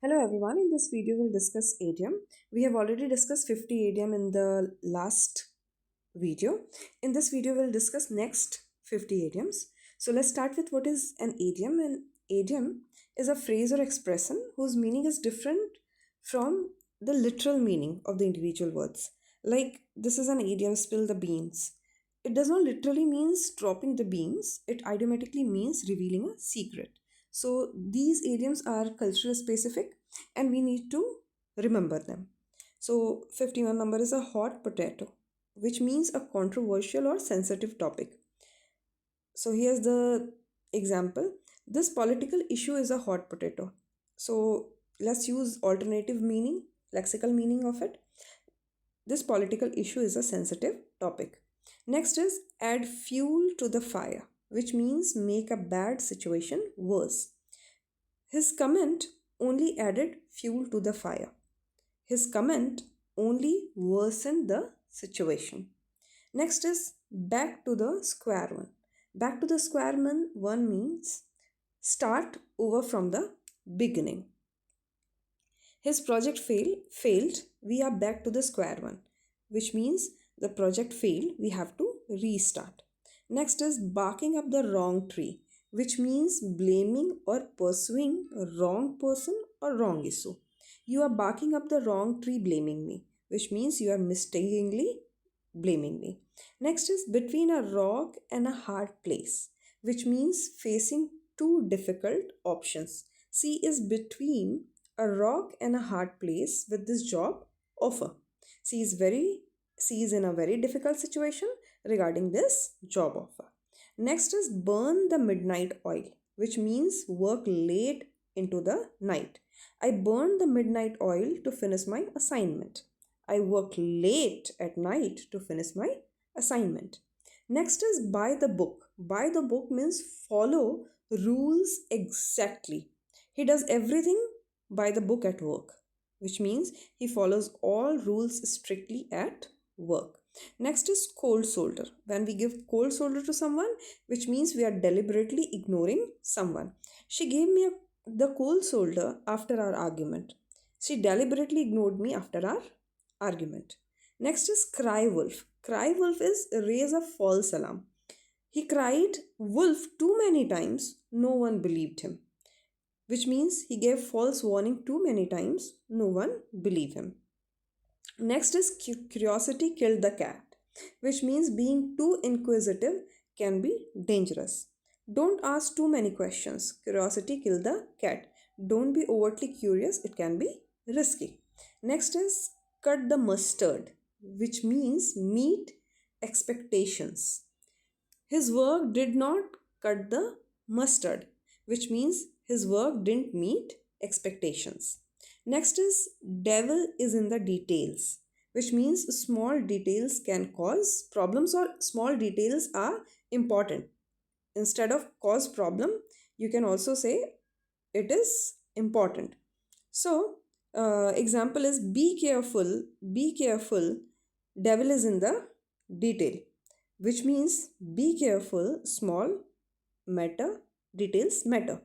Hello everyone, in this video we'll discuss idiom. We have already discussed 50 idiom in the last video. In this video we'll discuss next 50 idioms. So let's start with what is an idiom. An idiom is a phrase or expression whose meaning is different from the literal meaning of the individual words. Like this is an idiom, spill the beans. It does not literally means dropping the beans, it idiomatically means revealing a secret. So these idioms are cultural specific and we need to remember them. So 51 number is a hot potato, which means a controversial or sensitive topic. So here's the example. This political issue is a hot potato. So let's use alternative meaning, lexical meaning of it. This political issue is a sensitive topic. Next is add fuel to the fire, which means make a bad situation worse. His comment only added fuel to the fire. His comment only worsened the situation. Next is back to the square one. Back to the square one means start over from the beginning. His project failed. We are back to the square one, which means the project failed. We have to restart. Next is barking up the wrong tree, which means blaming or pursuing a wrong person or wrong issue. You are barking up the wrong tree blaming me, which means you are mistakenly blaming me. Next is between a rock and a hard place, which means facing two difficult options. C is between a rock and a hard place with this job offer. C is very C is in a very difficult situation regarding this job offer. Next is burn the midnight oil, which means work late into the night. I burned the midnight oil to finish my assignment. I worked late at night to finish my assignment. Next is by the book. By the book means follow rules exactly. He does everything by the book at work, which means he follows all rules strictly at work. Next is cold shoulder. When we give cold shoulder to someone, which means we are deliberately ignoring someone. She gave me the cold shoulder after our argument. She deliberately ignored me after our argument. Next is cry wolf. Cry wolf is raise a false alarm. He cried wolf too many times, no one believed him, which means he gave false warning too many times, no one believed him. Next is curiosity killed the cat, which means being too inquisitive can be dangerous. Don't ask too many questions. Curiosity killed the cat. Don't be overtly curious, it can be risky. Next is cut the mustard, which means meet expectations. His work did not cut the mustard, which means his work didn't meet expectations. Next is devil is in the details, which means small details can cause problems or small details are important. Instead of cause problem, you can also say it is important. So, example is be careful, devil is in the detail, which means be careful, small matter, details matter.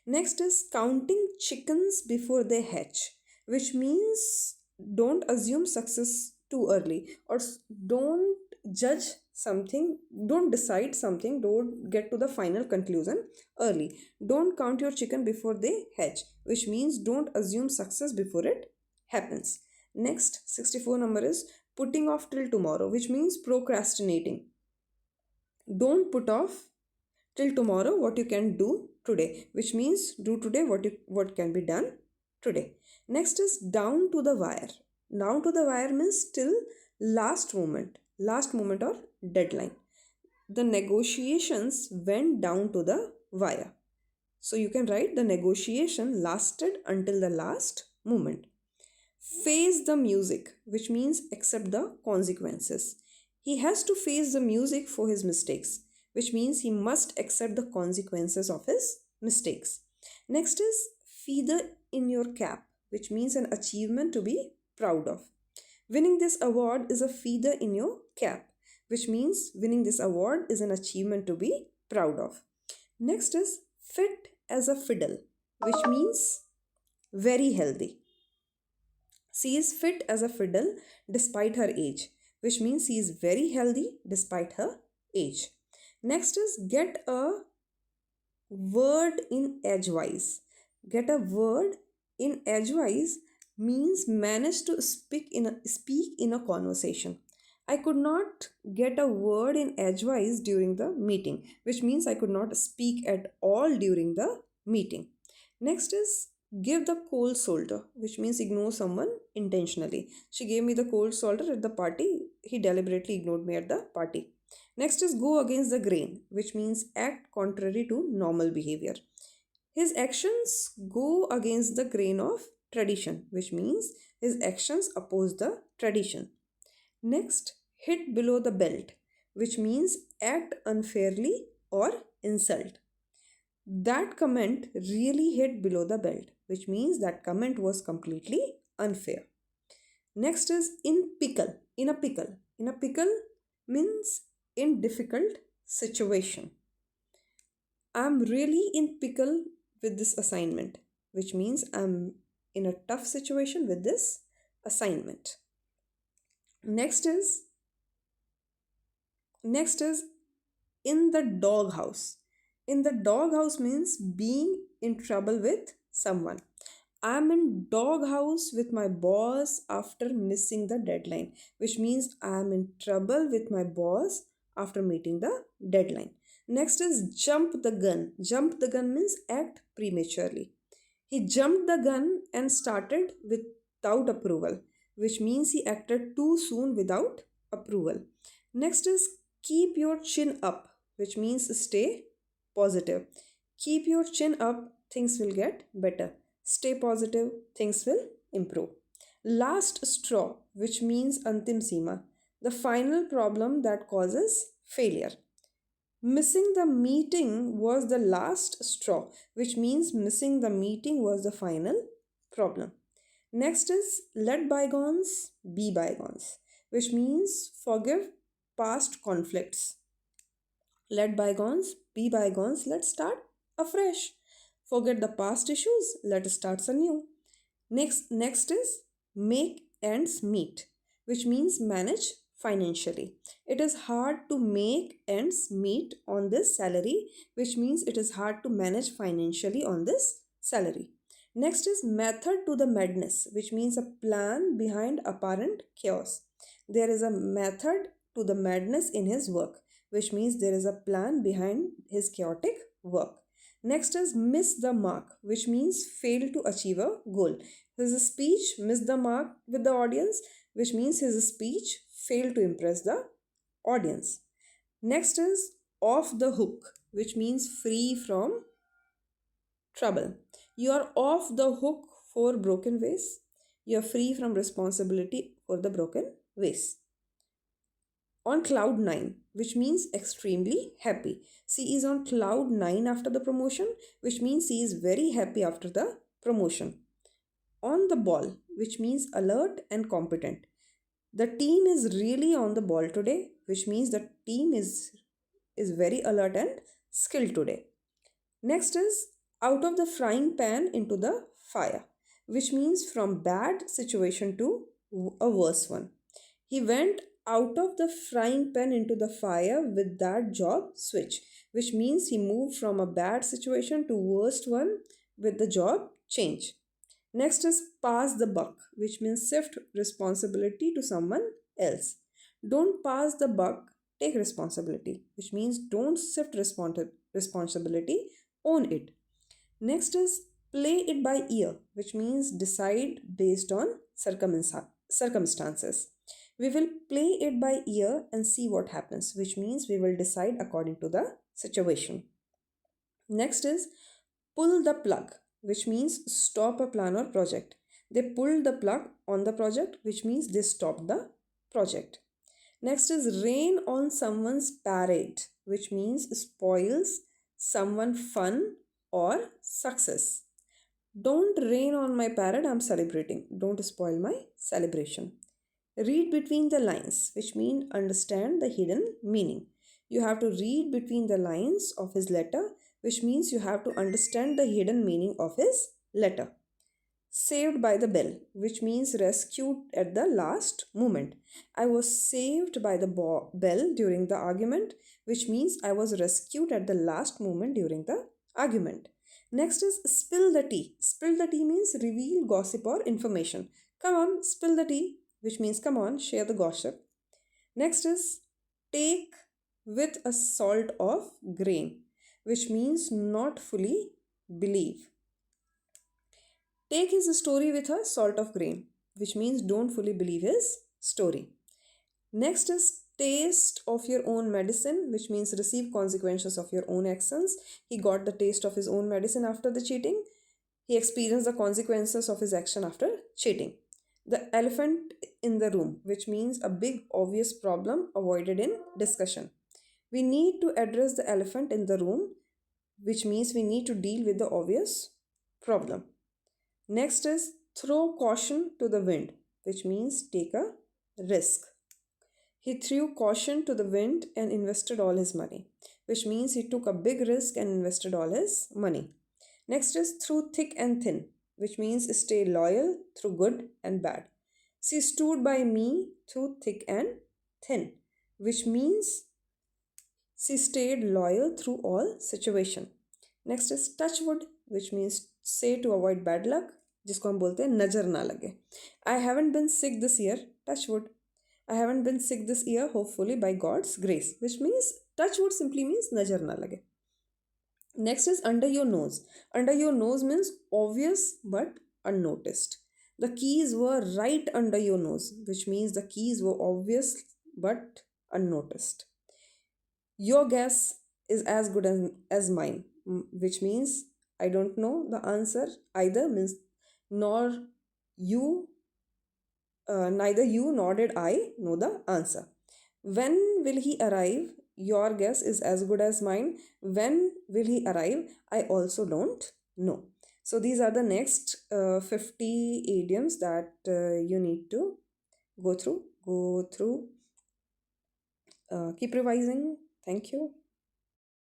Next is counting chickens before they hatch, which means don't assume success too early or don't judge something, don't decide something, don't get to the final conclusion early. Don't count your chicken before they hatch, which means don't assume success before it happens. Next, 64 number is putting off till tomorrow, which means procrastinating. Don't put off till tomorrow what you can do today, which means do today what can be done today. Next is down to the wire. Down to the wire means till last moment or deadline. The negotiations went down to the wire. So you can write the negotiation lasted until the last moment. Face the music, which means accept the consequences. He has to face the music for his mistakes, which means he must accept the consequences of his mistakes. Next is feather in your cap, which means an achievement to be proud of. Winning this award is a feather in your cap, which means winning this award is an achievement to be proud of. Next is fit as a fiddle, which means very healthy. She is fit as a fiddle despite her age, which means she is very healthy despite her age. Next is get a word in edgewise. Get a word in edgewise means manage to speak in a conversation. I could not get a word in edgewise during the meeting, which means I could not speak at all during the meeting. Next is give the cold shoulder, which means ignore someone intentionally. She gave me the cold shoulder at the party. He deliberately ignored me at the party. Next is go against the grain, which means act contrary to normal behavior. His actions go against the grain of tradition, which means his actions oppose the tradition. Next, hit below the belt, which means act unfairly or insult. That comment really hit below the belt, which means that comment was completely unfair. Next is in pickle. In a pickle. In a pickle means in difficult situation. I'm really in pickle with this assignment, which means I'm in a tough situation with this assignment. Next is next is in the doghouse. In the doghouse means being in trouble with someone. I'm in doghouse with my boss after missing the deadline, which means I'm in trouble with my boss after meeting the deadline. Next is jump the gun. Jump the gun means act prematurely. He jumped the gun and started without approval, which means he acted too soon without approval. Next is keep your chin up, which means stay positive. Keep your chin up, things will get better. Stay positive, things will improve. Last straw, which means antim sima, the final problem that causes failure. Missing the meeting was the last straw, which means missing the meeting was the final problem. Next is let bygones be bygones, which means forgive past conflicts. Let bygones be bygones, let's start afresh. Forget the past issues, let us start anew. Next is make ends meet, which means manage financially. It is hard to make ends meet on this salary, which means it is hard to manage financially on this salary. Next is method to the madness, which means a plan behind apparent chaos. There is a method to the madness in his work, which means there is a plan behind his chaotic work. Next is miss the mark, which means fail to achieve a goal. His speech missed the mark with the audience, which means his speech failed to impress the audience. Next is off the hook, which means free from trouble. You are off the hook for broken ways. You are free from responsibility for the broken ways. On cloud 9, which means extremely happy. She is on cloud 9 after the promotion, which means she is very happy after the promotion. On the ball, which means alert and competent. The team is really on the ball today, which means the team is very alert and skilled today. Next is out of the frying pan into the fire, which means from bad situation to a worse one. He went out of the frying pan into the fire with that job switch, which means he moved from a bad situation to worst one with the job change. Next is pass the buck, which means shift responsibility to someone else. Don't pass the buck, take responsibility, which means don't shift responsibility, own it. Next is play it by ear, which means decide based on circumstances. We will play it by ear and see what happens, which means we will decide according to the situation. Next is pull the plug, which means stop a plan or project. They pulled the plug on the project, which means they stopped the project. Next is rain on someone's parade, which means spoils someone fun or success. Don't rain on my parade, I'm celebrating. Don't spoil my celebration. Read between the lines, which mean understand the hidden meaning. You have to read between the lines of his letter, which means you have to understand the hidden meaning of his letter. Saved by the bell, which means rescued at the last moment. I was saved by the bell during the argument, which means I was rescued at the last moment during the argument. Next is spill the tea. Spill the tea means reveal gossip or information. Come on, spill the tea, which means come on, share the gossip. Next is take with a salt of grain, which means not fully believe. Take his story with a salt of grain, which means don't fully believe his story. Next is taste of your own medicine, which means receive consequences of your own actions. He got the taste of his own medicine after the cheating. He experienced the consequences of his action after cheating. The elephant in the room, which means a big obvious problem avoided in discussion. We need to address the elephant in the room, which means we need to deal with the obvious problem. Next is throw caution to the wind, which means take a risk. He threw caution to the wind and invested all his money, which means he took a big risk and invested all his money. Next is through thick and thin, which means stay loyal through good and bad. She stood by me through thick and thin, which means she stayed loyal through all situation. Next is touch wood, which means say to avoid bad luck, जिसको हम बोलते हैं नजर ना लगे. I haven't been sick this year, touch wood. I haven't been sick this year, hopefully by God's grace, which means touch wood simply means nazar na lage. Next is under your nose. Under your nose means obvious but unnoticed. The keys were right under your nose, which means the keys were obvious but unnoticed. Your guess is as good as mine, which means I don't know the answer either, means nor you neither you nor did I know the answer. When will he arrive? Your guess is as good as mine. When will he arrive? I also don't know. So these are the next 50 idioms that you need to go through. Keep revising. Thank you.